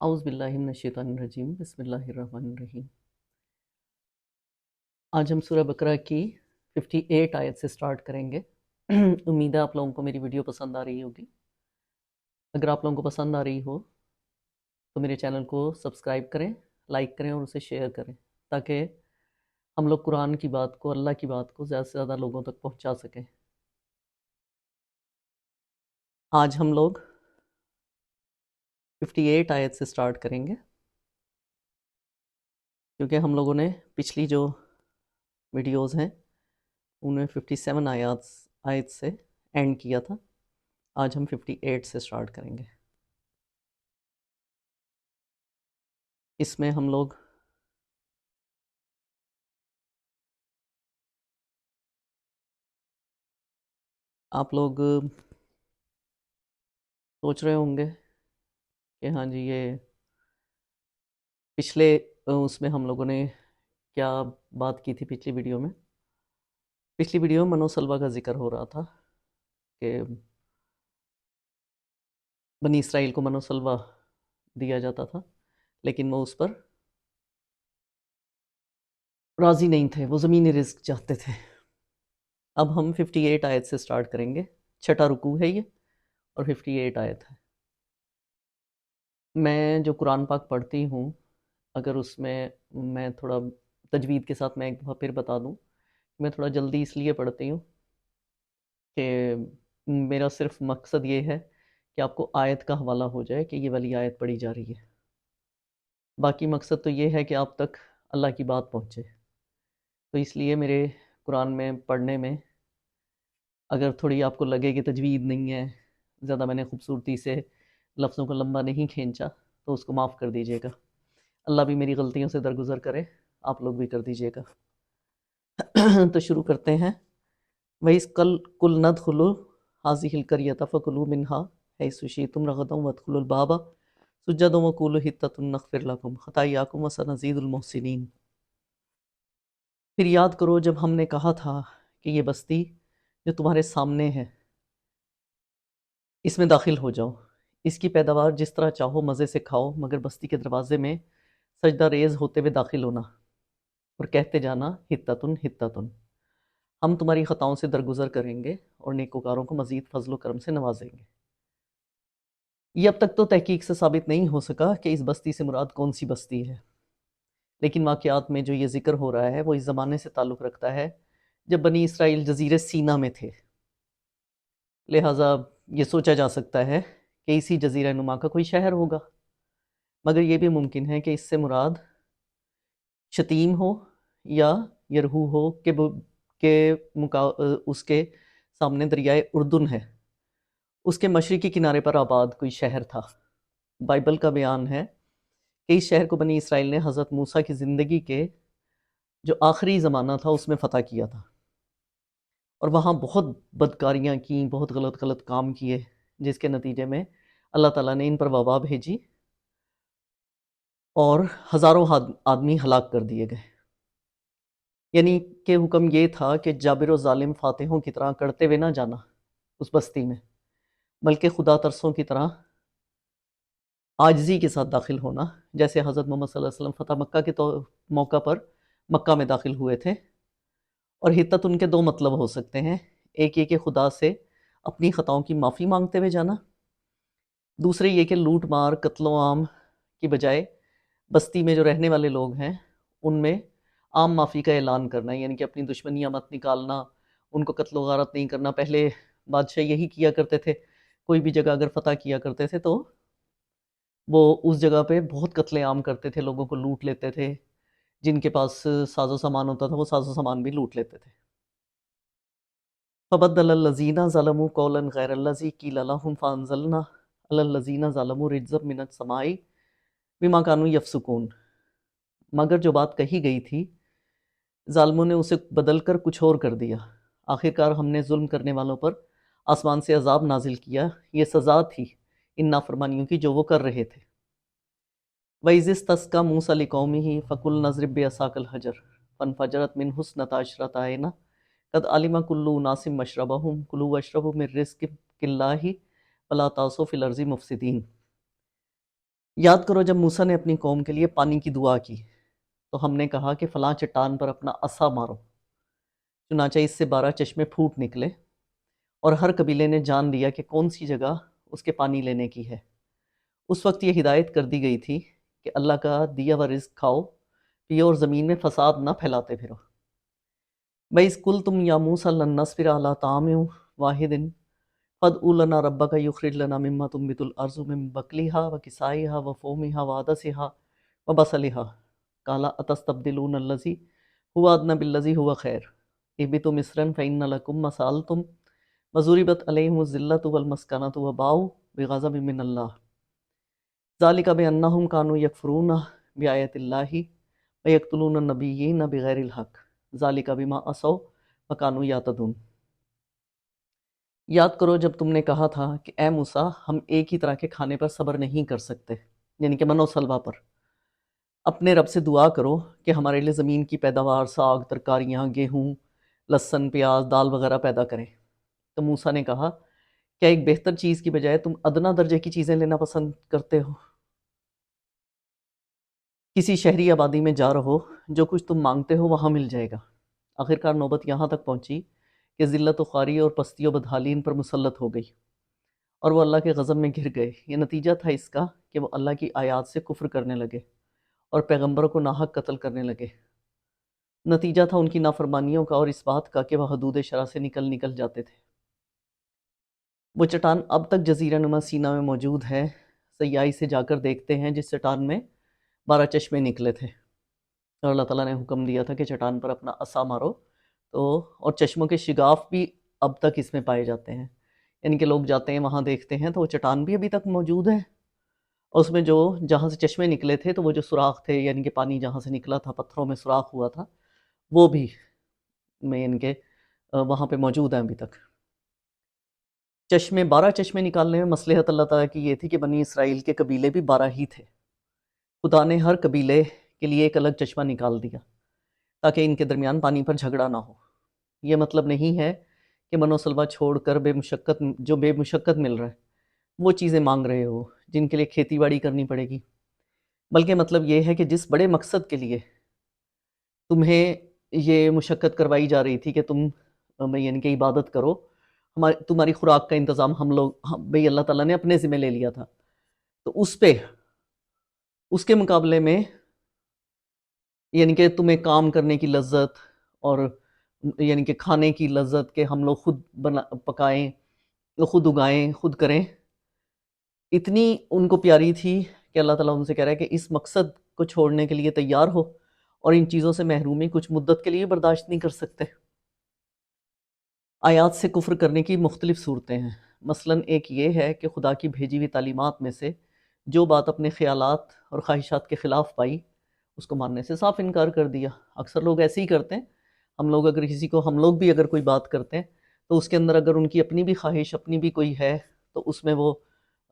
اعوذ باللہ من الشیطان الرجیم بسم اللہ الرحمن الرحیم۔ آج ہم سورہ بقرہ کی 58 آیت سے سٹارٹ کریں گے۔ امید ہے آپ لوگوں کو میری ویڈیو پسند آ رہی ہوگی۔ اگر آپ لوگوں کو پسند آ رہی ہو تو میرے چینل کو سبسکرائب کریں، لائک کریں اور اسے شیئر کریں تاکہ ہم لوگ قرآن کی بات کو، اللہ کی بات کو زیادہ سے زیادہ لوگوں تک پہنچا سکیں۔ آج ہم لوگ 58 آیت سے سٹارٹ کریں گے کیونکہ ہم لوگوں نے پچھلی جو ویڈیوز ہیں ان میں 57 آیت سے اینڈ کیا تھا۔ آج ہم 58 سے سٹارٹ کریں گے۔ اس میں ہم لوگ آپ لوگ سوچ رہے ہوں گے کہ ہاں جی یہ پچھلے اس میں ہم لوگوں نے کیا بات کی تھی پچھلی ویڈیو میں۔ پچھلی ویڈیو میں منو سلوہ کا ذکر ہو رہا تھا کہ بنی اسرائیل کو منو سلوہ دیا جاتا تھا لیکن وہ اس پر راضی نہیں تھے، وہ زمینی رزق چاہتے تھے۔ اب ہم 58 آیت سے سٹارٹ کریں گے، چھٹا رکوع ہے یہ اور 58 آیت ہے۔ میں جو قرآن پاک پڑھتی ہوں، اگر اس میں تھوڑا تجوید کے ساتھ میں ایک دفعہ پھر بتا دوں، میں تھوڑا جلدی اس لیے پڑھتی ہوں کہ میرا صرف مقصد یہ ہے کہ آپ کو آیت کا حوالہ ہو جائے کہ یہ والی آیت پڑھی جا رہی ہے۔ باقی مقصد تو یہ ہے کہ آپ تک اللہ کی بات پہنچے۔ تو اس لیے میرے قرآن میں پڑھنے میں اگر تھوڑی آپ کو لگے کہ تجوید نہیں ہے، زیادہ میں نے خوبصورتی سے لفظوں کو لمبا نہیں کھینچا، تو اس کو معاف کر دیجیے گا۔ اللہ بھی میری غلطیوں سے درگزر کرے، آپ لوگ بھی کر دیجیے گا۔ تو شروع کرتے ہیں۔ وَإِذْ قُلْنَا ادْخُلُوا هَٰذِهِ الْقَرْيَةَ فَكُلُوا مِنْهَا حَيْثُ شِئْتُمْ رَغَدًا وَادْخُلُوا الْبَابَ سُجَّدًا وَقُولُوا حِطَّةٌ نَغْفِرْ لَكُمْ خَطَايَاكُمْ وَسَنَزِيدُ الْمُحْسِنِينَ۔ پھر یاد کرو جب ہم نے کہا تھا کہ یہ بستی جو تمہارے سامنے ہے اس میں داخل ہو جاؤ، اس کی پیداوار جس طرح چاہو مزے سے کھاؤ، مگر بستی کے دروازے میں سجدہ ریز ہوتے ہوئے داخل ہونا اور کہتے جانا حطتن حطتن، ہم تمہاری خطاؤں سے درگزر کریں گے اور نیکوکاروں کو مزید فضل و کرم سے نوازیں گے۔ یہ اب تک تو تحقیق سے ثابت نہیں ہو سکا کہ اس بستی سے مراد کون سی بستی ہے، لیکن واقعات میں جو یہ ذکر ہو رہا ہے وہ اس زمانے سے تعلق رکھتا ہے جب بنی اسرائیل جزیرے سینا میں تھے، لہٰذا یہ سوچا جا سکتا ہے کہ اسی جزیرہ نما کا کوئی شہر ہوگا، مگر یہ بھی ممکن ہے کہ اس سے مراد شتیم ہو یا یرہو ہو کہ اس کے سامنے دریائے اردن ہے، اس کے مشرقی کنارے پر آباد کوئی شہر تھا۔ بائبل کا بیان ہے کہ اس شہر کو بنی اسرائیل نے حضرت موسیٰ کی زندگی کے جو آخری زمانہ تھا اس میں فتح کیا تھا، اور وہاں بہت بدکاریاں کیں، بہت غلط کام کیے، جس کے نتیجے میں اللہ تعالیٰ نے ان پر وبا بھیجی اور ہزاروں آدمی ہلاک کر دیے گئے۔ یعنی کہ حکم یہ تھا کہ جابر و ظالم فاتحوں کی طرح کرتے ہوئے نہ جانا اس بستی میں، بلکہ خدا ترسوں کی طرح عاجزی کے ساتھ داخل ہونا، جیسے حضرت محمد صلی اللہ علیہ وسلم فتح مکہ کے موقع پر مکہ میں داخل ہوئے تھے۔ اور حطت ان کے دو مطلب ہو سکتے ہیں، ایک یہ کہ خدا سے اپنی خطاؤں کی معافی مانگتے ہوئے جانا، دوسرے یہ کہ لوٹ مار قتل و عام کی بجائے بستی میں جو رہنے والے لوگ ہیں ان میں عام معافی کا اعلان کرنا، یعنی کہ اپنی دشمنیاں مت نکالنا، ان کو قتل و غارت نہیں کرنا۔ پہلے بادشاہ یہی کیا کرتے تھے، کوئی بھی جگہ اگر فتح کیا کرتے تھے تو وہ اس جگہ پہ بہت قتل عام کرتے تھے، لوگوں کو لوٹ لیتے تھے، جن کے پاس ساز و سامان ہوتا تھا وہ ساز و سامان بھی لوٹ لیتے تھے۔ فَبَدَّلَ الَّذِينَ ظَلَمُوا قَوْلًا غَيْرَ الَّذِي قِيلَ لَهُمْ فَأَنزَلْنَا عَلَى الَّذِينَ ظَلَمُوا رِجْزًا مِّنَ السَّمَاءِ بِمَا كَانُوا يَفْسُقُونَ۔ مگر جو بات کہی گئی تھی ظالموں نے اسے بدل کر کچھ اور کر دیا، آخرکار ہم نے ظلم کرنے والوں پر آسمان سے عذاب نازل کیا، یہ سزا تھی ان نافرمانیوں کی جو وہ کر رہے تھے۔ وَإِذِ اسْتَسْقَىٰ مُوسَىٰ لِقَوْمِهِ فَقُلْنَا اضْرِب بِّعَصَاكَ الْحَجَرَ فَانْفَجَرَتْ مِنْهُ اثْنَتَا عَشْرَةَ عَيْنًا قَدْ عَلِمَ كُلُّ أُنَاسٍ مَّشْرَبَهُمْ كُلُوا وَاشْرَبُوا مِن رِّزْقِ اللَّهِ وَلَا تَعْثُوا فِي الْأَرْضِ مُفْسِدِينَ۔ یاد کرو جب موسیٰ نے اپنی قوم کے لیے پانی کی دعا کی تو ہم نے کہا کہ فلاں چٹان پر اپنا عصا مارو، چنانچہ اس سے 12 چشمے پھوٹ نکلے، اور ہر قبیلے نے جان لیا کہ کون سی جگہ اس کے پانی لینے کی ہے۔ اس وقت یہ ہدایت کر دی گئی تھی کہ اللہ کا دیا ہوا رزق کھاؤ پیو اور زمین میں فساد نہ پھیلاتے پھرو۔ وَإِذْ قُلْتُمْ يَا مُوسَىٰ لَن نَّصْبِرَ عَلَىٰ طَعَامٍ وَاحِدٍ فَادْعُ لَنَا رَبَّكَ يُخْرِجْ لَنَا مِمَّا تُنبِتُ الْأَرْضُ مِن بَقْلِهَا وَكِسَائِهَا وَفُومِهَا وَعَدَسِهَا وَبَصَلِهَا قَالَ أَتَسْتَبْدِلُونَ الَّذِي هُوَ أَدْنَىٰ بِالَّذِي هُوَ خَيْرٌ اهْبِطُوا مِصْرًا فَإِنَّ لَكُم مَّا سَأَلْتُمْ وَضُرِبَتْ عَلَيْهِمُ الذِّلَّةُ وَالْمَسْكَنَةُ وَبَاءُوا بِغَضَبٍ مِّنَ اللَّهِ ذَلِكَ بِأَنَّهُمْ كَانُوا يَكْفُرُونَ بِآيَاتِ اللَّهِ وَيَقْتُلُونَ النَّبِيِّينَ بِغَيْرِ الْحَقِّ ذَلِكَ بِمَا عَصَوْا وَكَانُوا يَعْتَدُونَ۔ یاد کرو جب تم نے کہا تھا کہ اے موسیٰ ہم ایک ہی طرح کے کھانے پر صبر نہیں کر سکتے، یعنی کہ من و سلوہ پر۔ اپنے رب سے دعا کرو کہ ہمارے لیے زمین کی پیداوار، ساگ، ترکاریاں، گیہوں، لہسن، پیاز، دال وغیرہ پیدا کریں۔ تو موسیٰ نے کہا کیا ایک بہتر چیز کی بجائے تم ادنا درجے کی چیزیں لینا پسند کرتے ہو؟ کسی شہری آبادی میں جا رہو، جو کچھ تم مانگتے ہو وہاں مل جائے گا۔ آخرکار نوبت یہاں تک پہنچی کہ ذلت و خواری اور پستی و بدحالی ان پر مسلط ہو گئی، اور وہ اللہ کے غضب میں گھر گئے۔ یہ نتیجہ تھا اس کا کہ وہ اللہ کی آیات سے کفر کرنے لگے اور پیغمبروں کو ناحق قتل کرنے لگے۔ نتیجہ تھا ان کی نافرمانیوں کا اور اس بات کا کہ وہ حدود شرع سے نکل جاتے تھے۔ وہ چٹان اب تک جزیرہ نما سینا میں موجود ہے۔ سیاحی سے جا کر دیکھتے ہیں جس چٹان میں 12 چشمے نکلے تھے، اور اللہ تعالیٰ نے حکم دیا تھا کہ چٹان پر اپنا عصا مارو، تو اور چشموں کے شگاف بھی اب تک اس میں پائے جاتے ہیں، یعنی کہ لوگ جاتے ہیں وہاں دیکھتے ہیں تو وہ چٹان بھی ابھی تک موجود ہے، اور اس میں جو جہاں سے چشمے نکلے تھے تو وہ جو سوراخ تھے، یعنی کہ پانی جہاں سے نکلا تھا پتھروں میں سوراخ ہوا تھا، وہ بھی میں یعنی کہ وہاں پہ موجود ہیں ابھی تک۔ 12 چشمے نکالنے میں مصلحت اللہ تعالیٰ کی یہ تھی کہ بنی اسرائیل کے قبیلے بھی 12 ہی تھے۔ خدا نے ہر قبیلے کے لیے ایک الگ چشمہ نکال دیا تاکہ ان کے درمیان پانی پر جھگڑا نہ ہو۔ یہ مطلب نہیں ہے کہ من و سلوہ چھوڑ کر بے مشقت مل رہا ہے وہ چیزیں مانگ رہے ہو جن کے لیے کھیتی باڑی کرنی پڑے گی، بلکہ مطلب یہ ہے کہ جس بڑے مقصد کے لیے تمہیں یہ مشقت کروائی جا رہی تھی کہ تم یعنی کہ عبادت کرو، تمہاری خوراک کا انتظام بھئی اللہ تعالیٰ نے اپنے ذمہ لے لیا تھا، تو اس کے مقابلے میں یعنی کہ تمہیں کام کرنے کی لذت اور یعنی کہ کھانے کی لذت کہ ہم لوگ خود پکائیں، خود اگائیں، خود کریں، اتنی ان کو پیاری تھی کہ اللہ تعالیٰ ان سے کہہ رہا ہے کہ اس مقصد کو چھوڑنے کے لیے تیار ہو، اور ان چیزوں سے محرومی کچھ مدت کے لیے برداشت نہیں کر سکتے۔ آیات سے کفر کرنے کی مختلف صورتیں ہیں، مثلاً ایک یہ ہے کہ خدا کی بھیجی ہوئی تعلیمات میں سے جو بات اپنے خیالات اور خواہشات کے خلاف پائی اس کو ماننے سے صاف انکار کر دیا۔ اکثر لوگ ایسے ہی کرتے ہیں، ہم لوگ بھی اگر کوئی بات کرتے ہیں تو اس کے اندر اگر ان کی اپنی بھی خواہش، اپنی بھی کوئی ہے تو اس میں وہ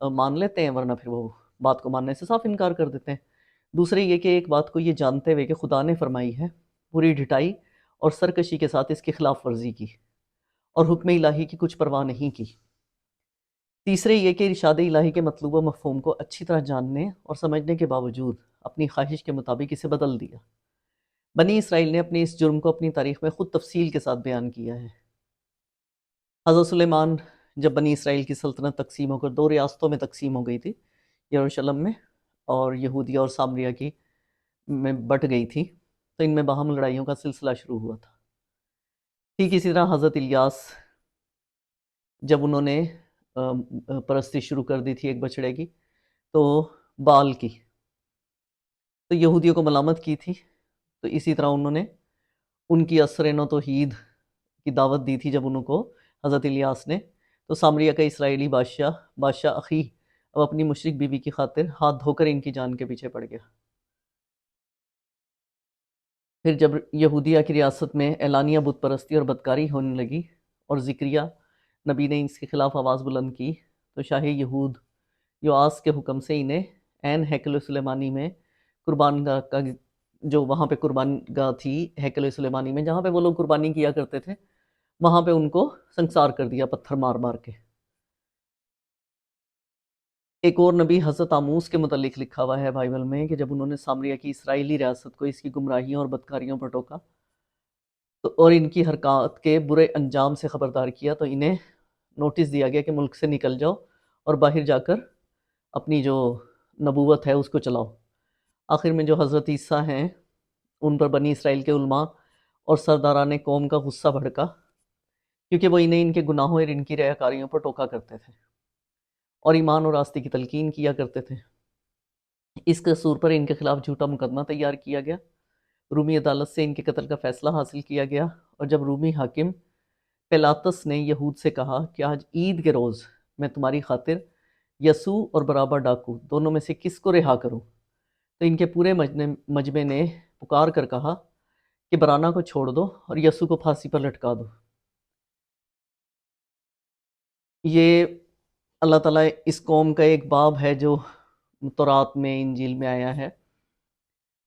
مان لیتے ہیں، ورنہ پھر وہ بات کو ماننے سے صاف انکار کر دیتے ہیں۔ دوسرے یہ کہ ایک بات کو یہ جانتے ہوئے کہ خدا نے فرمائی ہے، پوری ڈھٹائی اور سرکشی کے ساتھ اس کی خلاف ورزی کی اور حکم الہی کی کچھ پرواہ نہیں کی۔ تیسرے یہ کہ ارشاد الہی کے مطلوب و مفہوم کو اچھی طرح جاننے اور سمجھنے کے باوجود اپنی خواہش کے مطابق اسے بدل دیا۔ بنی اسرائیل نے اپنے اس جرم کو اپنی تاریخ میں خود تفصیل کے ساتھ بیان کیا ہے۔ حضرت سلیمان جب بنی اسرائیل کی سلطنت تقسیم ہو کر 2 ریاستوں میں تقسیم ہو گئی تھی، یروشلم میں اور یہودیہ اور سامریہ کی میں بٹ گئی تھی، تو ان میں باہم لڑائیوں کا سلسلہ شروع ہوا تھا۔ ٹھیک اسی طرح حضرت الیاس جب انہوں نے پرستی شروع کر دی تھی ایک بچڑے کی، تو بال کی، تو یہودیوں کو ملامت کی تھی، تو اسی طرح انہوں نے ان کی عصر نو توحید کی دعوت دی تھی جب انہوں کو حضرت الیاس نے، تو سامریہ کا اسرائیلی بادشاہ اخی اب اپنی مشرک بیوی کی خاطر ہاتھ دھو کر ان کی جان کے پیچھے پڑ گیا۔ پھر جب یہودیہ کی ریاست میں اعلانیہ بت پرستی اور بدکاری ہونے لگی اور زکریا نبی نے اس کے خلاف آواز بلند کی، تو شاہ یہود یواس کے حکم سے انہیں عین ہیکل سلیمانی میں قربان گاہ کا جو وہاں پہ قربان گاہ تھی ہیکل سلیمانی میں جہاں پہ وہ لوگ قربانی کیا کرتے تھے، وہاں پہ ان کو سنسار کر دیا پتھر مار مار کے۔ ایک اور نبی حضرت آموس کے متعلق لکھا ہوا ہے بائبل میں کہ جب انہوں نے سامریہ کی اسرائیلی ریاست کو اس کی گمراہیوں اور بدکاریوں پر ٹوکا اور ان کی حرکات کے برے انجام سے خبردار کیا تو انہیں نوٹس دیا گیا کہ ملک سے نکل جاؤ اور باہر جا کر اپنی جو نبوت ہے اس کو چلاؤ۔ آخر میں جو حضرت عیسیٰ ہیں ان پر بنی اسرائیل کے علماء اور سرداران قوم کا غصہ بھڑکا، کیونکہ وہ انہیں ان کے گناہوں اور ان کی ریاکاریوں پر ٹوکا کرتے تھے اور ایمان اور راستے کی تلقین کیا کرتے تھے۔ اس قصور پر ان کے خلاف جھوٹا مقدمہ تیار کیا گیا، رومی عدالت سے ان کے قتل کا فیصلہ حاصل کیا گیا، اور جب رومی حاکم پیلاطس نے یہود سے کہا کہ آج عید کے روز میں تمہاری خاطر یسوع اور برابا ڈاکو دونوں میں سے کس کو رہا کروں، تو ان کے پورے مجمع نے پکار کر کہا کہ برانہ کو چھوڑ دو اور یسوع کو پھانسی پر لٹکا دو۔ یہ اللہ تعالیٰ اس قوم کا ایک باب ہے جو تورات میں انجیل میں آیا ہے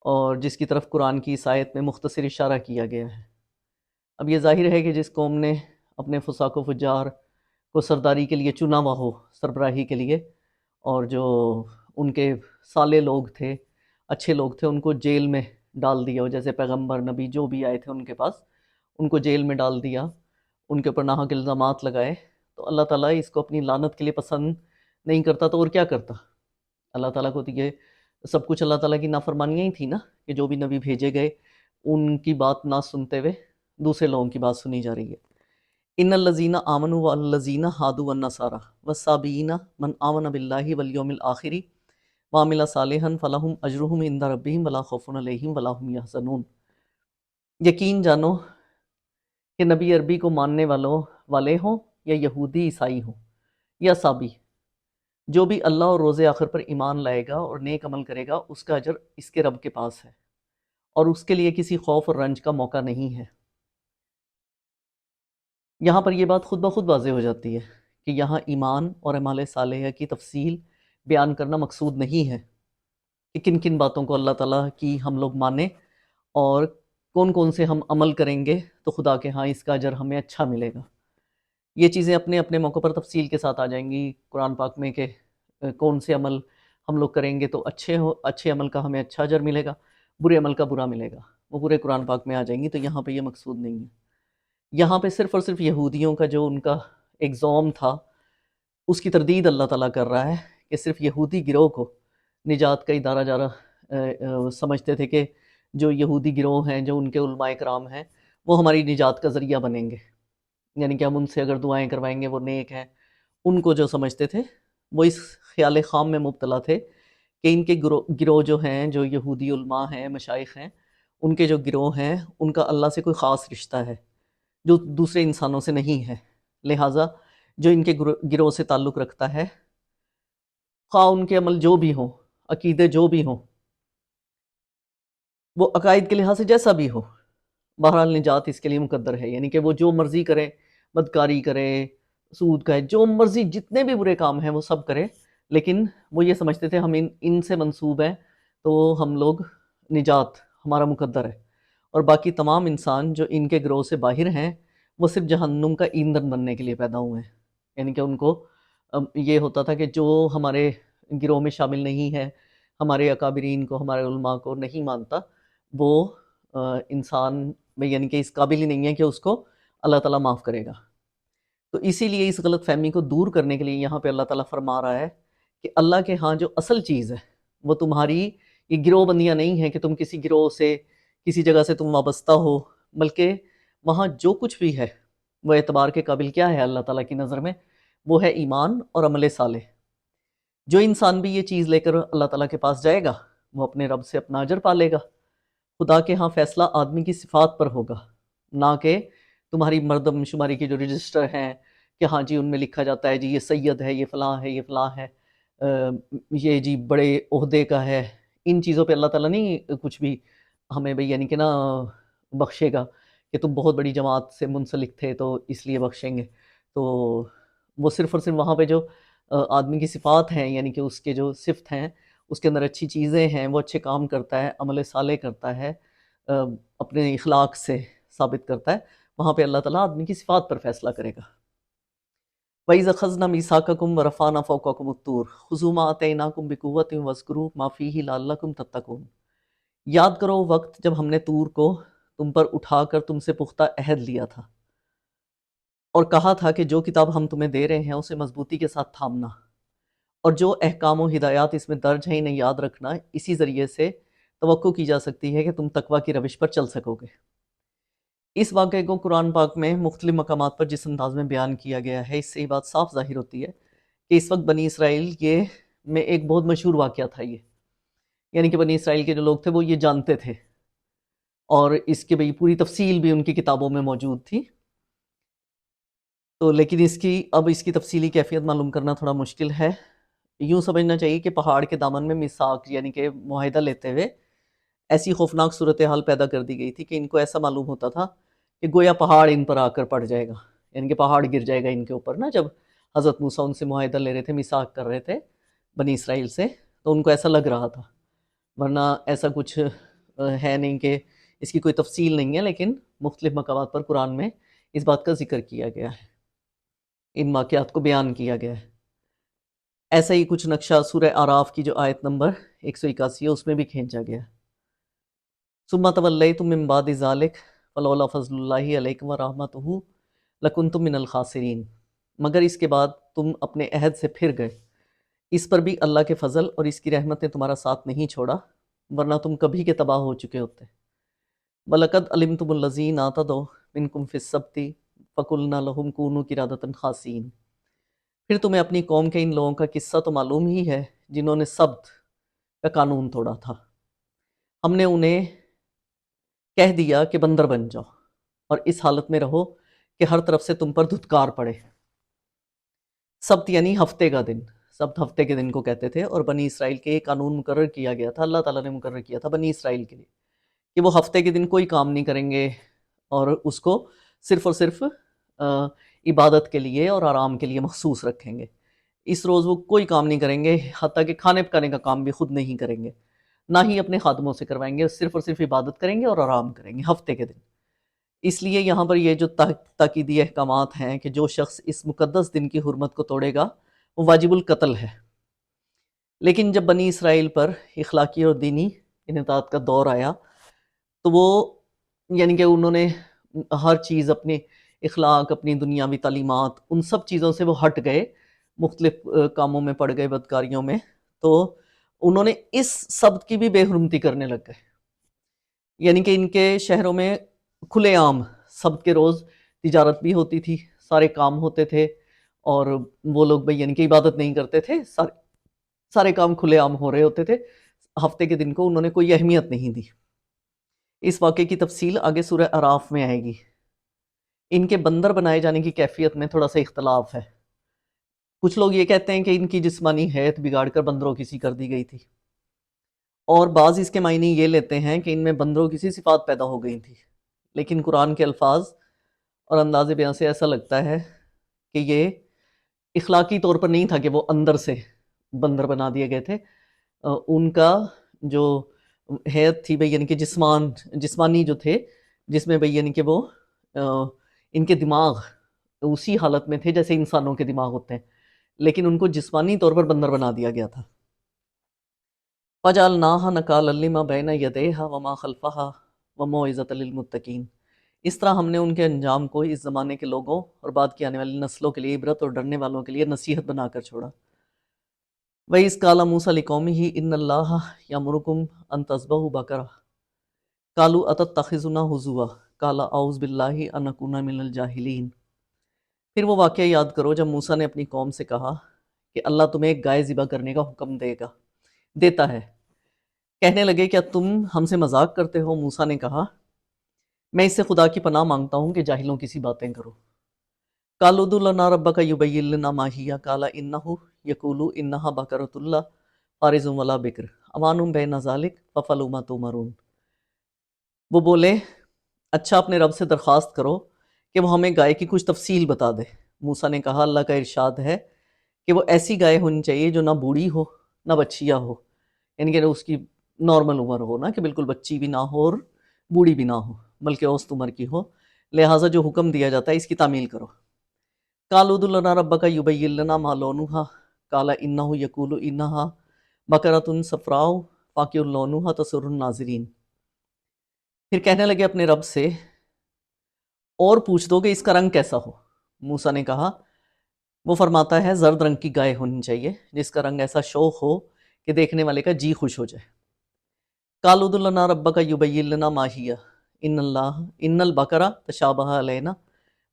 اور جس کی طرف قرآن کی اس آیت میں مختصر اشارہ کیا گیا ہے۔ اب یہ ظاہر ہے کہ جس قوم نے اپنے فساق و فجار کو سرداری کے لیے چنا ہوا ہو، سربراہی کے لیے، اور جو ان کے صالح لوگ تھے، اچھے لوگ تھے، ان کو جیل میں ڈال دیا ہو، جیسے پیغمبر نبی جو بھی آئے تھے ان کے پاس، ان کو جیل میں ڈال دیا، ان کے اوپر ناحق الزامات لگائے، تو اللہ تعالیٰ اس کو اپنی لعنت کے لیے پسند نہیں کرتا تو اور کیا کرتا؟ اللہ تعالیٰ کو تو یہ سب کچھ اللہ تعالیٰ کی نافرمانیاں ہی تھی نا، کہ جو بھی نبی بھیجے گئے ان کی بات نہ سنتے ہوئے دوسرے لوگوں کی بات سنی جا رہی ہے۔ ان الذین آمنوا والذین ہادوا والنصارى والصابئین من آمن باللہ والیوم الآخر وعمل صالحا فلہم اجرہم عند ربہم ولا خوف علیہم ولا هم یحزنون۔ یقین جانو کہ نبی عربی کو ماننے والے ہوں یا یہودی عیسائی ہوں یا صابی، جو بھی اللہ اور روز آخر پر ایمان لائے گا اور نیک عمل کرے گا اس کا اجر اس کے رب کے پاس ہے، اور اس کے لیے کسی خوف اور رنج کا موقع نہیں ہے۔ یہاں پر یہ بات خود بخود واضح ہو جاتی ہے کہ یہاں ایمان اور اعمال صالحہ کی تفصیل بیان کرنا مقصود نہیں ہے کہ کن کن باتوں کو اللہ تعالیٰ کی ہم لوگ مانیں اور کون کون سے ہم عمل کریں گے تو خدا کے ہاں اس کا اجر ہمیں اچھا ملے گا۔ یہ چیزیں اپنے اپنے موقع پر تفصیل کے ساتھ آ جائیں گی قرآن پاک میں کہ کون سے عمل ہم لوگ کریں گے تو اچھے عمل کا ہمیں اچھا اجر ملے گا، برے عمل کا برا ملے گا، وہ پورے قرآن پاک میں آ جائیں گی، تو یہاں پہ یہ مقصود نہیں ہے۔ یہاں پہ صرف اور صرف یہودیوں کا جو ان کا ایگزام تھا اس کی تردید اللہ تعالیٰ کر رہا ہے کہ صرف یہودی گروہ کو نجات کا ادارہ سمجھتے تھے کہ جو یہودی گروہ ہیں، جو ان کے علماء کرام ہیں، وہ ہماری نجات کا ذریعہ بنیں گے، یعنی کہ ہم ان سے اگر دعائیں کروائیں گے وہ نیک ہیں۔ ان کو جو سمجھتے تھے وہ اس خیال خام میں مبتلا تھے کہ ان کے گروہ جو ہیں، جو یہودی علماء ہیں، مشائخ ہیں، ان کے جو گروہ ہیں ان کا اللہ سے کوئی خاص رشتہ ہے جو دوسرے انسانوں سے نہیں ہے، لہٰذا جو ان کے گروہ سے تعلق رکھتا ہے، خواہ ان کے عمل جو بھی ہوں، عقیدے جو بھی ہوں، وہ عقائد کے لحاظ سے جیسا بھی ہو، بہرحال نجات اس کے لیے مقدر ہے، یعنی کہ وہ جو مرضی کرے، بدکاری کرے، سود کھائے، جو مرضی جتنے بھی برے کام ہیں وہ سب کرے، لیکن وہ یہ سمجھتے تھے ہم ان سے منسوب ہیں تو ہم لوگ نجات ہمارا مقدر ہے، اور باقی تمام انسان جو ان کے گروہ سے باہر ہیں وہ صرف جہنم کا ایندھن بننے کے لیے پیدا ہوئے ہیں، یعنی کہ ان کو یہ ہوتا تھا کہ جو ہمارے گروہ میں شامل نہیں ہے، ہمارے اکابرین کو، ہمارے علماء کو نہیں مانتا، وہ انسان میں یعنی کہ اس قابل ہی نہیں ہے کہ اس کو اللہ تعالیٰ معاف کرے گا۔ تو اسی لیے اس غلط فہمی کو دور کرنے کے لیے یہاں پہ اللہ تعالیٰ فرما رہا ہے کہ اللہ کے ہاں جو اصل چیز ہے وہ تمہاری یہ گروہ بندیاں نہیں ہیں کہ تم کسی گروہ سے، کسی جگہ سے تم وابستہ ہو، بلکہ وہاں جو کچھ بھی ہے وہ اعتبار کے قابل کیا ہے اللہ تعالیٰ کی نظر میں، وہ ہے ایمان اور عمل صالح۔ جو انسان بھی یہ چیز لے کر اللہ تعالیٰ کے پاس جائے گا وہ اپنے رب سے اپنا اجر پا لے گا۔ خدا کے ہاں فیصلہ آدمی کی صفات پر ہوگا، نہ کہ تمہاری مردم شماری کی جو رجسٹر ہیں کہ ہاں جی ان میں لکھا جاتا ہے جی یہ سید ہے، یہ فلاں ہے، یہ فلاں ہے، یہ جی بڑے عہدے کا ہے۔ ان چیزوں پہ اللہ تعالیٰ نہیں کچھ بھی ہمیں بھئی یعنی کہ نا بخشے گا کہ تم بہت بڑی جماعت سے منسلک تھے تو اس لیے بخشیں گے۔ تو وہ صرف اور صرف وہاں پہ جو آدمی کی صفات ہیں، یعنی کہ اس کے جو صفت ہیں، اس کے اندر اچھی چیزیں ہیں، وہ اچھے کام کرتا ہے، عمل صالح کرتا ہے، اپنے اخلاق سے ثابت کرتا ہے، وہاں پہ اللہ تعالیٰ آدمی کی صفات پر فیصلہ کرے گا۔ وَإِذْ أَخَذْنَا مِيثَاقَكُمْ وَرَفَعْنَا فَوْقَكُمُ الطُّورَ خُذُوا مَا آتَيْنَاكُمْ بِقُوَّةٍ وَاذْكُرُوا مَا فِيهِ لَعَلَّكُمْ تَتَّقُونَ۔ یاد کرو وقت جب ہم نے طور کو تم پر اٹھا کر تم سے پختہ عہد لیا تھا اور کہا تھا کہ جو کتاب ہم تمہیں دے رہے ہیں اسے مضبوطی کے ساتھ تھامنا، اور جو احکام و ہدایات اس میں درج ہیں انہیں یاد رکھنا۔ اسی ذریعے سے توقع کی جا سکتی ہے کہ تم تقوی کی روش پر چل سکو گے۔ اس واقعے کو قرآن پاک میں مختلف مقامات پر جس انداز میں بیان کیا گیا ہے، اس سے یہ بات صاف ظاہر ہوتی ہے کہ اس وقت بنی اسرائیل میں ایک بہت مشہور واقعہ تھا یہ، یعنی کہ بنی اسرائیل کے جو لوگ تھے وہ یہ جانتے تھے، اور اس کی پوری تفصیل بھی ان کی کتابوں میں موجود تھی۔ تو لیکن اب اس کی تفصیلی کیفیت معلوم کرنا تھوڑا مشکل ہے۔ یوں سمجھنا چاہیے کہ پہاڑ کے دامن میں میثاق یعنی کہ معاہدہ لیتے ہوئے ایسی خوفناک صورتحال پیدا کر دی گئی تھی کہ ان کو ایسا معلوم ہوتا تھا کہ گویا پہاڑ ان پر آ کر پڑ جائے گا، یعنی کہ پہاڑ گر جائے گا ان کے اوپر نا۔ جب حضرت موسیٰ ان سے معاہدہ لے رہے تھے، میثاق کر رہے تھے بنی اسرائیل سے، تو ان کو ایسا لگ رہا تھا، ورنہ ایسا کچھ ہے نہیں کہ اس کی کوئی تفصیل نہیں ہے، لیکن مختلف مقامات پر قرآن میں اس بات کا ذکر کیا گیا ہے، ان واقعات کو بیان کیا گیا ہے۔ ایسا ہی کچھ نقشہ سورہ اعراف کی جو آیت نمبر 181 ہے اس میں بھی کھینچا گیا ہے۔ ثم تولیتم من بعد ذلک فلولا فضل اللہ علیکم ورحمتہ لکنتم من الخاسرین، مگر اس کے بعد تم اپنے عہد سے پھر گئے، اس پر بھی اللہ کے فضل اور اس کی رحمت نے تمہارا ساتھ نہیں چھوڑا، ورنہ تم کبھی کے تباہ ہو چکے ہوتے۔ وَلَقَدْ عَلِمْتُمُ الَّذِينَ اعْتَدَوْا مِنْكُمْ فِي السَّبْتِ فَقُلْنَا لَهُمْ كُونُوا قِرَدَةً خَاسِئِينَ۔ پھر تمہیں اپنی قوم کے ان لوگوں کا قصہ تو معلوم ہی ہے جنہوں نے سبت کا قانون توڑا تھا۔ ہم نے انہیں کہہ دیا کہ بندر بن جاؤ اور اس حالت میں رہو کہ ہر طرف سے تم پر دھتکار پڑے۔ سبت یعنی ہفتے کا دن، سبت ہفتے کے دن کو کہتے تھے، اور بنی اسرائیل کے ایک قانون مقرر کیا گیا تھا، اللہ تعالیٰ نے مقرر کیا تھا بنی اسرائیل کے لیے کہ وہ ہفتے کے دن کوئی کام نہیں کریں گے اور اس کو صرف اور صرف عبادت کے لیے اور آرام کے لیے مخصوص رکھیں گے۔ اس روز وہ کوئی کام نہیں کریں گے، حتیٰ کہ کھانے پکانے کا کام بھی خود نہیں کریں گے، نہ ہی اپنے خادموں سے کروائیں گے، صرف اور صرف عبادت کریں گے اور آرام کریں گے ہفتے کے دن۔ اس لیے یہاں پر یہ جو تاکیدی احکامات ہیں کہ جو شخص اس مقدس دن کی حرمت کو توڑے گا وہ واجب القتل ہے۔ لیکن جب بنی اسرائیل پر اخلاقی اور دینی انحطاط کا دور آیا تو وہ یعنی کہ انہوں نے ہر چیز، اپنے اخلاق، اپنی دنیاوی تعلیمات، ان سب چیزوں سے وہ ہٹ گئے، مختلف کاموں میں پڑ گئے، بدکاریوں میں، تو انہوں نے اس سبت کی بھی بے حرمتی کرنے لگ گئے۔ یعنی کہ ان کے شہروں میں کھلے عام سبت کے روز تجارت بھی ہوتی تھی، سارے کام ہوتے تھے، اور وہ لوگ یعنی کہ عبادت نہیں کرتے تھے، سارے کام کھلے عام ہو رہے ہوتے تھے۔ ہفتے کے دن کو انہوں نے کوئی اہمیت نہیں دی۔ اس واقعے کی تفصیل آگے سورہ اعراف میں آئے گی۔ ان کے بندر بنائے جانے کی کیفیت میں تھوڑا سا اختلاف ہے۔ کچھ لوگ یہ کہتے ہیں کہ ان کی جسمانی حیت بگاڑ کر بندروں کی سی کر دی گئی تھی، اور بعض اس کے معنی یہ لیتے ہیں کہ ان میں بندروں کی سی صفات پیدا ہو گئی تھی، لیکن قرآن کے الفاظ اور انداز بیان سے ایسا لگتا ہے کہ یہ اخلاقی طور پر نہیں تھا کہ وہ اندر سے بندر بنا دیے گئے تھے۔ ان کا جو حیت تھی یعنی کہ جسمانی جو تھے، جس میں یعنی کہ وہ ان کے دماغ اسی حالت میں تھے جیسے انسانوں کے دماغ ہوتے ہیں، لیکن ان کو جسمانی طور پر بندر بنا دیا گیا تھا۔ فَجَعَلْنَاهَا نَكَالًا لِمَا بَيْنَ يَدَيْهَا وَمَا خَلْفَهَا وَمَوْعِظَةً لِلْمُتَّقِينَ۔ اس طرح ہم نے ان کے انجام کو اس زمانے کے لوگوں اور بعد کی آنے والی نسلوں کے لیے عبرت اور ڈرنے والوں کے لیے نصیحت بنا کر چھوڑا۔ وَإِذْ قَالَ مُوسَىٰ لِقَوْمِهِ إِنَّ اللَّهَ يَأْمُرُكُمْ أَن تَذْبَحُوا بَقَرَةً قَالُوا أَتَتَّخِذُنَا هُزُوًا قَالَ أَعُوذُ بِاللَّهِ أَنْ أَكُونَ مِنَ الْجَاهِلِينَ۔ پھر وہ واقعہ یاد کرو جب موسیٰ نے اپنی قوم سے کہا کہ اللہ تمہیں ایک گائے ذبح کرنے کا حکم دیتا ہے۔ کہنے لگے کیا تم ہم سے مذاق کرتے ہو؟ موسیٰ نے کہا میں اس سے خدا کی پناہ مانگتا ہوں کہ جاہلوں کی سی باتیں کرو۔ قالوا ادع لنا ربك يبين لنا ما هي قال انه يقول انها بقرة لا فارض ولا بکر اوان بین ذلک فافعلوا ما تؤمرون۔ وہ بولے اچھا اپنے رب سے درخواست کرو کہ وہ ہمیں گائے کی کچھ تفصیل بتا دے۔ موسیٰ نے کہا اللہ کا ارشاد ہے کہ وہ ایسی گائے ہونی چاہیے جو نہ بوڑھی ہو نہ بچیا ہو، یعنی کہ اس کی نارمل عمر ہو، نا کہ بالکل بچی بھی نہ ہو اور بوڑھی بھی نہ ہو، بلکہ اوسط عمر کی ہو، لہٰذا جو حکم دیا جاتا ہے اس کی تعمیل کرو۔ قالوا ادع لنا ربك يبين لنا ما لونها قال انه يقول انها بقرة صفراء فاقع لونها تسر الناظرین۔ پھر کہنے لگے اپنے رب سے اور پوچھ دو کہ اس کا رنگ کیسا ہو۔ موسیٰ نے کہا وہ فرماتا ہے زرد رنگ کی گائے ہونی چاہیے جس کا رنگ ایسا شوخ ہو کہ دیکھنے والے کا جی خوش ہو جائے۔ قالوا ادع لنا ربك يبين لنا ما هي ان البقرة تشابه علينا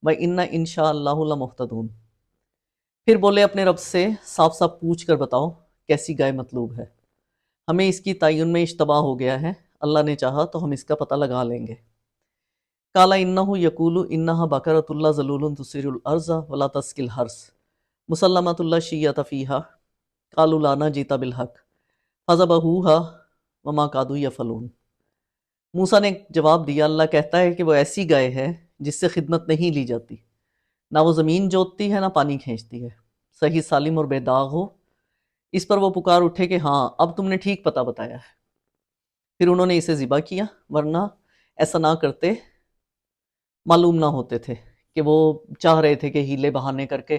وإنا ان شاء اللہ لمهتدون۔ پھر بولے اپنے رب سے صاف صاف پوچھ کر بتاؤ کیسی گائے مطلوب ہے، ہمیں اس کی تعین میں اشتباہ ہو گیا ہے، اللہ نے چاہا تو ہم اس کا پتہ لگا لیں گے۔ قال انه يقول انها بقرة لا ذلول تثير الارض ولا تسقي الحرث مسلمة لا شية فيها قالوا لا جئت بالحق فذبحوها وما كادوا يفعلون۔ موسیٰ نے جواب دیا اللہ کہتا ہے کہ وہ ایسی گائے ہے جس سے خدمت نہیں لی جاتی، نہ وہ زمین جوتتی ہے نہ پانی کھینچتی ہے، صحیح سالم اور بے داغ ہو۔ اس پر وہ پکار اٹھے کہ ہاں اب تم نے ٹھیک پتہ بتایا ہے۔ پھر انہوں نے اسے ذبح کیا، ورنہ ایسا نہ کرتے معلوم نہ ہوتے تھے کہ وہ چاہ رہے تھے کہ ہیلے بہانے کر کے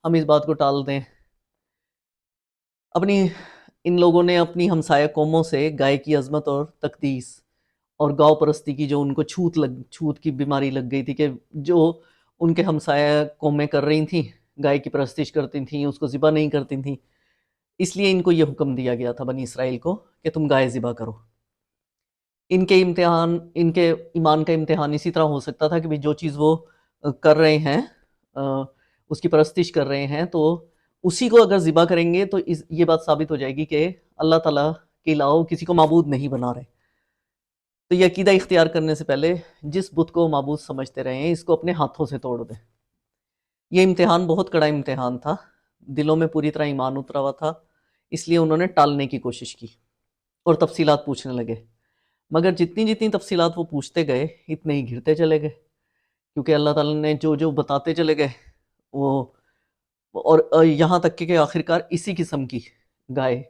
ہم اس بات کو ٹال دیں۔ ان لوگوں نے اپنی ہمسایہ قوموں سے گائے کی عظمت اور تقدیس اور گاؤ پرستی کی جو ان کو چھوت کی بیماری لگ گئی تھی کہ جو ان کے ہمسایہ قومیں کر رہی تھیں، گائے کی پرستش کرتی تھیں، اس کو ذبح نہیں کرتی تھیں، اس لیے ان کو یہ حکم دیا گیا تھا بنی اسرائیل کو کہ تم گائے ذبح کرو۔ ان کے ایمان کا امتحان اسی طرح ہو سکتا تھا کہ بھی جو چیز وہ کر رہے ہیں اس کی پرستش کر رہے ہیں تو اسی کو اگر ذبح کریں گے تو یہ بات ثابت ہو جائے گی کہ اللہ تعالیٰ کے علاوہ کسی کو معبود نہیں بنا رہے۔ تو یہ عقیدہ اختیار کرنے سے پہلے جس بت کو معبود سمجھتے رہے ہیں اس کو اپنے ہاتھوں سے توڑ دیں۔ یہ امتحان بہت کڑا امتحان تھا، دلوں میں پوری طرح ایمان اترا ہوا تھا، اس لیے انہوں نے ٹالنے کی کوشش کی اور تفصیلات پوچھنے لگے، مگر جتنی تفصیلات وہ پوچھتے گئے اتنے ہی گھرتے چلے گئے، کیونکہ اللہ تعالیٰ نے جو بتاتے چلے گئے وہ، اور یہاں تک کہ آخرکار اسی قسم کی گائے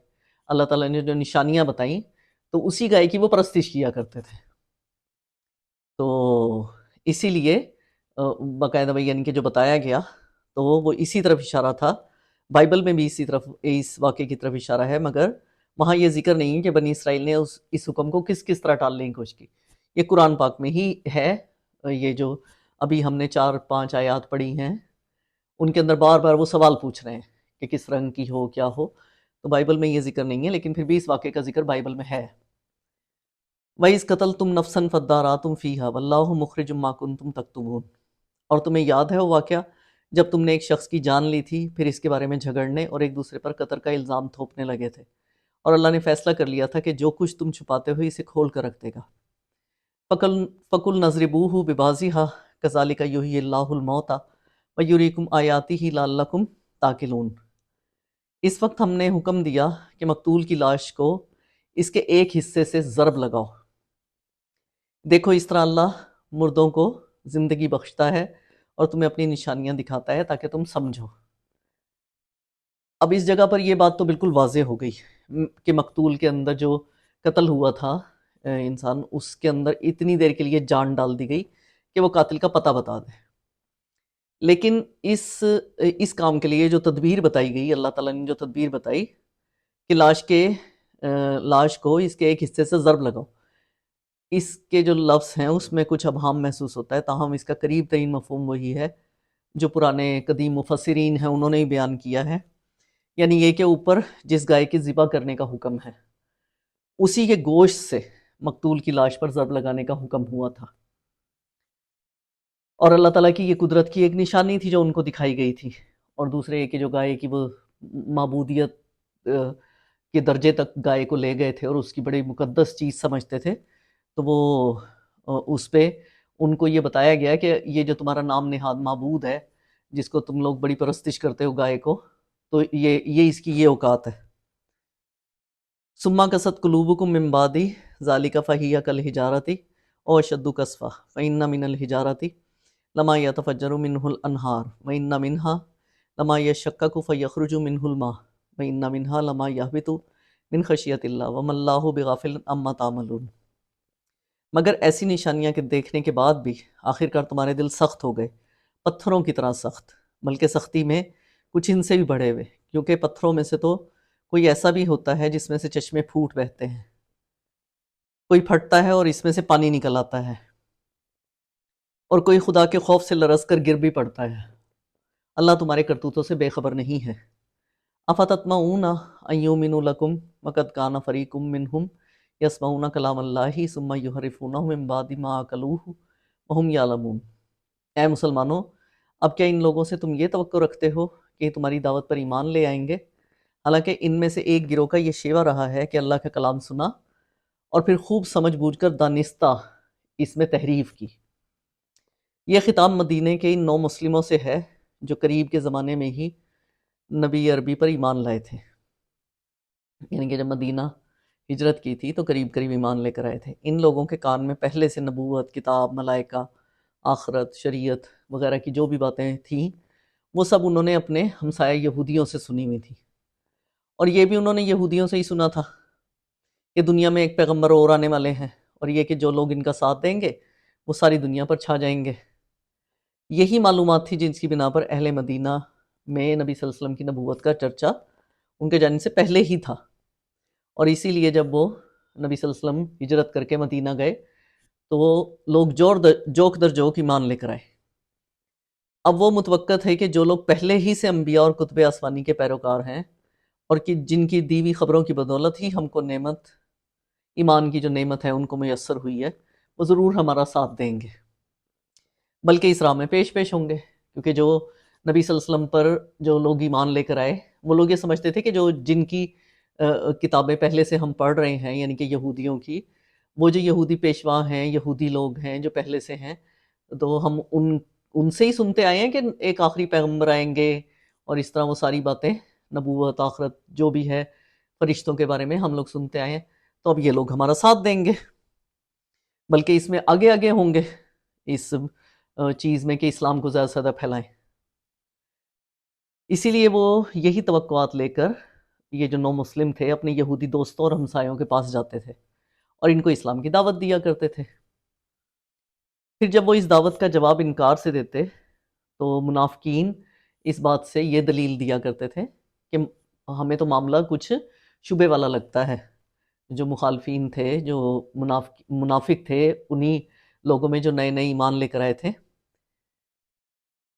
اللہ تعالیٰ نے جو نشانیاں بتائیں تو اسی گائے کی وہ پرستش کیا کرتے تھے۔ تو اسی لیے باقاعدہ یعنی کہ جو بتایا گیا تو وہ اسی طرف اشارہ تھا، بائبل میں بھی اس واقعے کی طرف اشارہ ہے، مگر وہاں یہ ذکر نہیں کہ بنی اسرائیل نے اس حکم کو کس طرح ٹالنے کی کوشش کی۔ یہ قرآن پاک میں ہی ہے، یہ جو ابھی ہم نے 4-5 آیات پڑھی ہیں ان کے اندر بار بار وہ سوال پوچھ رہے ہیں کہ کس رنگ کی ہو کیا ہو، تو بائبل میں یہ ذکر نہیں ہے، لیکن پھر بھی اس واقعے کا ذکر بائبل میں ہے۔ وَإِذْ قَتَلْتُمْ نَفْسًا فَادَّارَأْتُمْ فِيهَا وَاللَّهُ مُخْرِجٌ مَا كُنتُمْ تَكْتُمُونَ۔ اور تمہیں یاد ہے وہ واقعہ جب تم نے ایک شخص کی جان لی تھی، پھر اس کے بارے میں جھگڑنے اور ایک دوسرے پر قتل کا الزام تھوپنے لگے تھے، اور اللہ نے فیصلہ کر لیا تھا کہ جو کچھ تم چھپاتے ہو اسے کھول کر رکھ دے گا۔ فَقُلْ نَضْرِبُوهُ بِبَعْضِهَا كَذَلِكَ يُحْيِي اللَّهُ الْمَوْتَى وَيُرِيكُمْ آيَاتِهِ لَعَلَّكُمْ تَعْقِلُونَ۔ اس وقت ہم نے حکم دیا کہ مقتول کی لاش کو اس کے ایک حصے سے ضرب لگاؤ، دیکھو اس طرح اللہ مردوں کو زندگی بخشتا ہے اور تمہیں اپنی نشانیاں دکھاتا ہے تاکہ تم سمجھو۔ اب اس جگہ پر یہ بات تو بالکل واضح ہو گئی کہ مقتول کے اندر جو قتل ہوا تھا انسان، اس کے اندر اتنی دیر کے لیے جان ڈال دی گئی کہ وہ قاتل کا پتہ بتا دے، لیکن اس کام کے لیے جو تدبیر بتائی گئی، اللہ تعالیٰ نے جو تدبیر بتائی کہ لاش کو اس کے ایک حصے سے ضرب لگاؤ، اس کے جو لفظ ہیں اس میں کچھ ابہام محسوس ہوتا ہے، تاہم اس کا قریب ترین مفہوم وہی ہے جو پرانے قدیم مفسرین ہیں انہوں نے ہی بیان کیا ہے، یعنی یہ کہ اوپر جس گائے کی ذبح کرنے کا حکم ہے اسی کے گوشت سے مقتول کی لاش پر ضرب لگانے کا حکم ہوا تھا، اور اللہ تعالیٰ کی یہ قدرت کی ایک نشانی تھی جو ان کو دکھائی گئی تھی، اور دوسرے یہ کہ جو گائے کی وہ معبودیت کے درجے تک گائے کو لے گئے تھے اور اس کی بڑی مقدس چیز سمجھتے تھے، تو وہ اس پہ ان کو یہ بتایا گیا کہ یہ جو تمہارا نام نہاد معبود ہے جس کو تم لوگ بڑی پرستش کرتے ہو گائے کو، تو یہ اس کی یہ اوقات ہے۔ ثم قست قلوبکم من بعد ذلک فہی کالحجارۃ او اشد قسوۃ فإن من الحجارۃ لما يتفجر منه الانہار وإن منها لما يشقق فيخرج منه الماء وإن منها لما يهبط من خشیۃ اللہ وما اللہ بغافل عما تعملون۔ مگر ایسی نشانیاں کے دیکھنے کے بعد بھی آخرکار تمہارے دل سخت ہو گئے، پتھروں کی طرح سخت، بلکہ سختی میں کچھ ان سے بھی بڑھے ہوئے، کیونکہ پتھروں میں سے تو کوئی ایسا بھی ہوتا ہے جس میں سے چشمے پھوٹ بہتے ہیں، کوئی پھٹتا ہے اور اس میں سے پانی نکل آتا ہے، اور کوئی خدا کے خوف سے لرز کر گر بھی پڑتا ہے۔ اللہ تمہارے کرتوتوں سے بے خبر نہیں ہے۔ افتطمعون ان یؤمنوا لکم وقد کان فریق منہم یسمعون کلام اللہ ثم یحرفونہ من بعد ما عقلوہ وہم یعلمون۔ اے مسلمانوں، اب کیا ان لوگوں سے تم یہ توقع رکھتے ہو کہ تمہاری دعوت پر ایمان لے آئیں گے، حالانکہ ان میں سے ایک گروہ کا یہ شیوہ رہا ہے کہ اللہ کا کلام سنا اور پھر خوب سمجھ بوجھ کر دانستہ اس میں تحریف کی۔ یہ خطاب مدینے کے ان 9 مسلموں سے ہے جو قریب کے زمانے میں ہی نبی عربی پر ایمان لائے تھے، یعنی کہ جب مدینہ ہجرت کی تھی تو قریب قریب ایمان لے کر آئے تھے۔ ان لوگوں کے کان میں پہلے سے نبوت، کتاب، ملائکہ، آخرت، شریعت وغیرہ کی جو بھی باتیں تھیں وہ سب انہوں نے اپنے ہمسایہ یہودیوں سے سنی ہوئی تھی، اور یہ بھی انہوں نے یہودیوں سے ہی سنا تھا کہ دنیا میں ایک پیغمبر اور آنے والے ہیں، اور یہ کہ جو لوگ ان کا ساتھ دیں گے وہ ساری دنیا پر چھا جائیں گے۔ یہی معلومات تھی جن کی بنا پر اہل مدینہ میں نبی صلی اللہ علیہ وسلم کی نبوت کا چرچا ان کے جانے سے پہلے ہی تھا، اور اسی لیے جب وہ نبی صلی اللہ علیہ وسلم ہجرت کر کے مدینہ گئے تو وہ لوگ جوک در جوک ایمان لے کر آئے۔ اب وہ متوقع ہے کہ جو لوگ پہلے ہی سے انبیاء اور کتب آسمانی کے پیروکار ہیں اور کہ جن کی دی ہوئی خبروں کی بدولت ہی ہم کو نعمت ایمان کی جو نعمت ہے ان کو میسر ہوئی ہے، وہ ضرور ہمارا ساتھ دیں گے، بلکہ اس راہ میں پیش ہوں گے، کیونکہ جو نبی صلی اللہ علیہ وسلم پر جو لوگ ایمان لے کر آئے وہ لوگ یہ سمجھتے تھے کہ جو جن کی کتابیں پہلے سے ہم پڑھ رہے ہیں، یعنی کہ یہودیوں کی، وہ جو یہودی پیشوا ہیں، یہودی لوگ ہیں جو پہلے سے ہیں، تو ہم ان سے ہی سنتے آئے ہیں کہ ایک آخری پیغمبر آئیں گے، اور اس طرح وہ ساری باتیں نبوت، آخرت جو بھی ہے، فرشتوں کے بارے میں ہم لوگ سنتے آئے ہیں، تو اب یہ لوگ ہمارا ساتھ دیں گے، بلکہ اس میں آگے ہوں گے اس چیز میں کہ اسلام کو زیادہ سے زیادہ پھیلائیں۔ اسی لیے وہ یہی توقعات لے کر یہ جو 9 مسلم تھے اپنے یہودی دوستوں اور ہمسایوں کے پاس جاتے تھے اور ان کو اسلام کی دعوت دیا کرتے تھے۔ پھر جب وہ اس دعوت کا جواب انکار سے دیتے تو منافقین اس بات سے یہ دلیل دیا کرتے تھے کہ ہمیں تو معاملہ کچھ شبے والا لگتا ہے۔ جو مخالفین تھے، جو منافق تھے، انہی لوگوں میں جو نئے ایمان لے کر آئے تھے،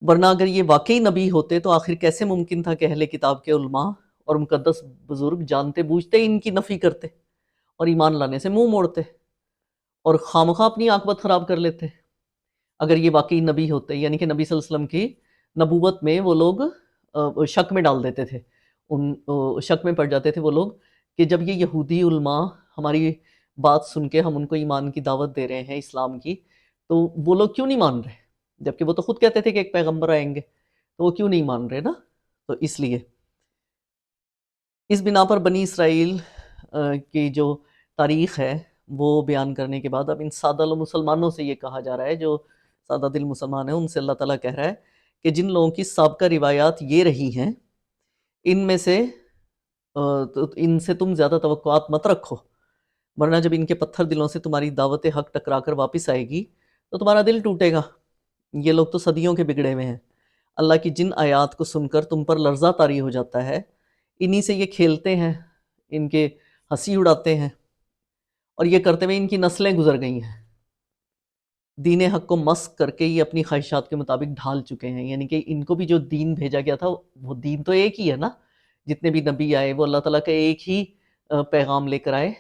ورنہ اگر یہ واقعی نبی ہوتے تو آخر کیسے ممکن تھا کہ اہل کتاب کے علماء اور مقدس بزرگ جانتے بوجھتے ان کی نفی کرتے اور ایمان لانے سے منہ موڑتے اور خامخواہ اپنی عاقبت خراب کر لیتے اگر یہ واقعی نبی ہوتے، یعنی کہ نبی صلی اللہ علیہ وسلم کی نبوت میں وہ لوگ شک میں ڈال دیتے تھے، شک میں پڑ جاتے تھے وہ لوگ کہ جب یہ یہودی علماء ہماری بات سن کے ہم ان کو ایمان کی دعوت دے رہے ہیں، اسلام کی، تو وہ لوگ کیوں نہیں مان رہے، جبکہ وہ تو خود کہتے تھے کہ ایک پیغمبر آئیں گے، تو وہ کیوں نہیں مان رہے نا؟ تو اس لیے اس بنا پر بنی اسرائیل کی جو تاریخ ہے وہ بیان کرنے کے بعد اب ان سادہ مسلمانوں سے یہ کہا جا رہا ہے، جو سادہ دل مسلمان ہیں، ان سے اللہ تعالیٰ کہہ رہا ہے کہ جن لوگوں کی سابقہ روایات یہ رہی ہیں، ان میں سے ان سے تم زیادہ توقعات مت رکھو، ورنہ جب ان کے پتھر دلوں سے تمہاری دعوت حق ٹکرا کر واپس آئے گی تو تمہارا دل ٹوٹے گا۔ یہ لوگ تو صدیوں کے بگڑے ہوئے ہیں، اللہ کی جن آیات کو سن کر تم پر لرزہ طاری ہو جاتا ہے، انہی سے یہ کھیلتے ہیں، ان کے ہنسی اڑاتے ہیں، اور یہ کرتے ہوئے ان کی نسلیں گزر گئی ہیں۔ دین حق کو مسخ کر کے یہ اپنی خواہشات کے مطابق ڈھال چکے ہیں، یعنی کہ ان کو بھی جو دین بھیجا گیا تھا وہ دین تو ایک ہی ہے نا، جتنے بھی نبی آئے وہ اللہ تعالیٰ کا ایک ہی پیغام لے کر آئے،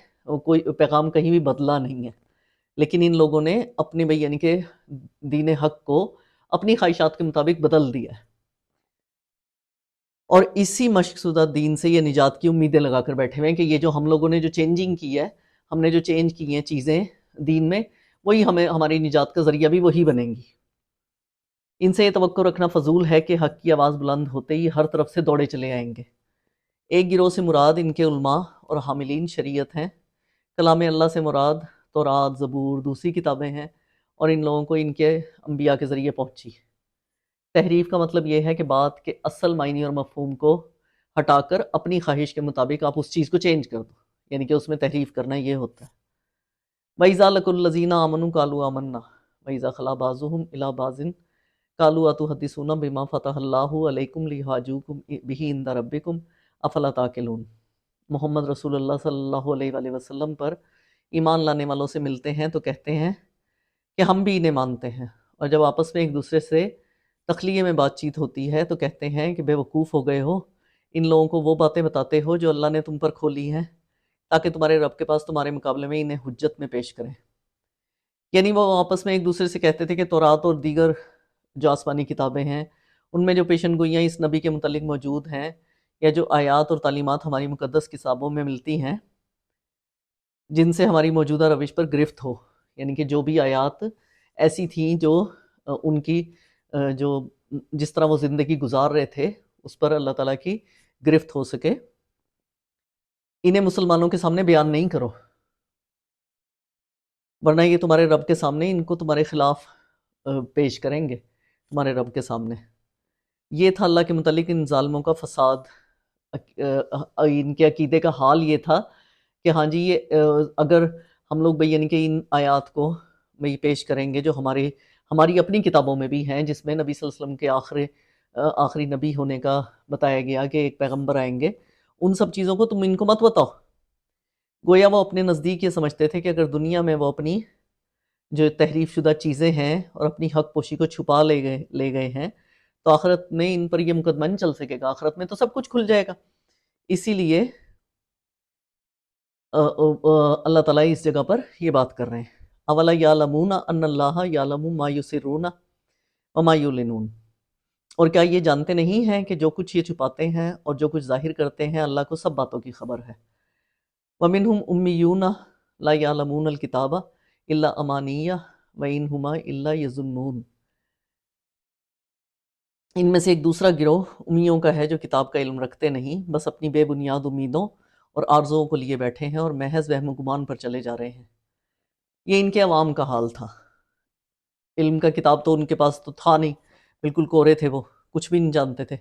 کوئی پیغام کہیں بھی بدلا نہیں ہے، لیکن ان لوگوں نے اپنے یعنی کہ دین حق کو اپنی خواہشات کے مطابق بدل دیا ہے، اور اسی مشق شدہ دین سے یہ نجات کی امیدیں لگا کر بیٹھے ہوئے ہیں کہ یہ جو ہم لوگوں نے جو چینجنگ کی ہے، ہم نے جو چینج کی ہیں چیزیں دین میں، وہی ہماری نجات کا ذریعہ بھی وہی بنیں گی۔ ان سے یہ توقع رکھنا فضول ہے کہ حق کی آواز بلند ہوتے ہی ہر طرف سے دوڑے چلے آئیں گے۔ ایک گروہ سے مراد ان کے علماء اور حاملین شریعت ہیں، کلام اللہ سے مراد تورات، زبور، دوسری کتابیں ہیں، اور ان لوگوں کو ان کے انبیاء کے ذریعے پہنچی۔ تحریف کا مطلب یہ ہے کہ بات کے اصل معنی اور مفہوم کو ہٹا کر اپنی خواہش کے مطابق آپ اس چیز کو چینج کر دو، یعنی کہ اس میں تحریف کرنا یہ ہوتا ہے۔ وَإِذَا لَقُوا الَّذِينَ آمَنُوا قَالُوا آمَنَّا وَإِذَا خَلَا بَعْضُهُمْ إِلَىٰ بَعْضٍ قالوا اتحدثونا بما فتح اللہ علیکم لیحاجوکم بہ عند ربکم افلا تعقلون۔ محمد رسول اللہ صلی اللہ علیہ وآلہ وسلم پر ایمان لانے والوں سے ملتے ہیں تو کہتے ہیں کہ ہم بھی انہیں مانتے ہیں، اور جب آپس میں ایک دوسرے سے تخلیے میں بات چیت ہوتی ہے تو کہتے ہیں کہ بے وقوف ہو گئے ہو، ان لوگوں کو وہ باتیں بتاتے ہو جو اللہ نے تم پر کھولی ہیں تاکہ تمہارے رب کے پاس تمہارے مقابلے میں انہیں حجت میں پیش کریں۔ یعنی وہ آپس میں ایک دوسرے سے کہتے تھے کہ تورات اور دیگر جو آسمانی کتابیں ہیں ان میں جو پیشن گوئیاں اس نبی کے متعلق موجود ہیں، یا جو آیات اور تعلیمات ہماری مقدس کتابوں میں ملتی ہیں جن سے ہماری موجودہ روش پر گرفت ہو، یعنی کہ جو بھی آیات ایسی تھیں جو ان کی جو جس طرح وہ زندگی گزار رہے تھے اس پر اللہ تعالیٰ کی گرفت ہو سکے، انہیں مسلمانوں کے سامنے بیان نہیں کرو، ورنہ یہ تمہارے رب کے سامنے ان کو تمہارے خلاف پیش کریں گے تمہارے رب کے سامنے۔ یہ تھا اللہ کے متعلق ان ظالموں کا فساد، ان کے عقیدے کا حال یہ تھا کہ ہاں جی یہ اگر ہم لوگ یعنی کہ ان آیات کو پیش کریں گے جو ہماری اپنی کتابوں میں بھی ہیں، جس میں نبی صلی اللہ علیہ وسلم کے آخری نبی ہونے کا بتایا گیا کہ ایک پیغمبر آئیں گے، ان سب چیزوں کو تم ان کو مت بتاؤ۔ گویا وہ اپنے نزدیک یہ سمجھتے تھے کہ اگر دنیا میں وہ اپنی جو تحریف شدہ چیزیں ہیں اور اپنی حق پوشی کو چھپا لے گئے ہیں تو آخرت میں ان پر یہ مقدمہ نہیں چل سکے گا، آخرت میں تو سب کچھ کھل جائے گا۔ اسی لیے اللہ تعالیٰ اس جگہ پر یہ بات کر رہے ہیں، اولا یعلمون ان اللہ یعلم ما یسرون وما یعلنون، اور کیا یہ جانتے نہیں ہیں کہ جو کچھ یہ چھپاتے ہیں اور جو کچھ ظاہر کرتے ہیں اللہ کو سب باتوں کی خبر ہے۔ وَمِنْهُمْ أُمِّيُّونَ لَا يَعْلَمُونَ الْكِتَابَ إِلَّا أَمَانِيَّ وَإِنْ هُمَا إِلَّا يَظُنُّونَ، ان میں سے ایک دوسرا گروہ امیوں کا ہے جو کتاب کا علم رکھتے نہیں، بس اپنی بے بنیاد امیدوں اور آرزوؤں کو لیے بیٹھے ہیں اور محض وہم و گمان پر چلے جا رہے ہیں۔ یہ ان کے عوام کا حال تھا۔ علم کا کتاب تو ان کے پاس تو تھا نہیں، بالکل کورے تھے، وہ کچھ بھی نہیں جانتے تھے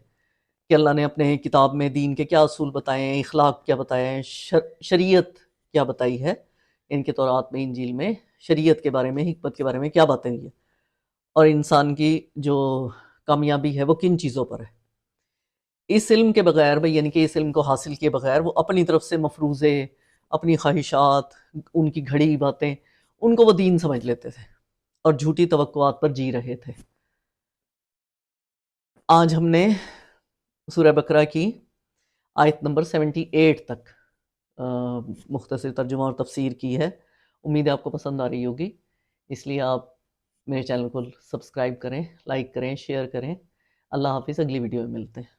کہ اللہ نے اپنے کتاب میں دین کے کیا اصول بتائے ہیں، اخلاق کیا بتایا ہے، شریعت کیا بتائی ہے۔ ان کے تورات میں، انجیل میں شریعت کے بارے میں، حکمت کے بارے میں کیا باتیں ہیں، اور انسان کی جو کامیابی ہے وہ کن چیزوں پر ہے۔ اس علم کے بغیر یعنی کہ اس علم کو حاصل کیے بغیر وہ اپنی طرف سے مفروضے، اپنی خواہشات، ان کی گھڑی باتیں، ان کو وہ دین سمجھ لیتے تھے اور جھوٹی توقعات پر جی رہے تھے۔ آج ہم نے سورہ بقرہ کی آیت نمبر 78 تک مختصر ترجمہ اور تفسیر کی ہے۔ امید ہے آپ کو پسند آ رہی ہوگی، اس لیے آپ میرے چینل کو سبسکرائب کریں، لائک کریں، شیئر کریں۔ اللہ حافظ، اگلی ویڈیو میں ملتے ہیں۔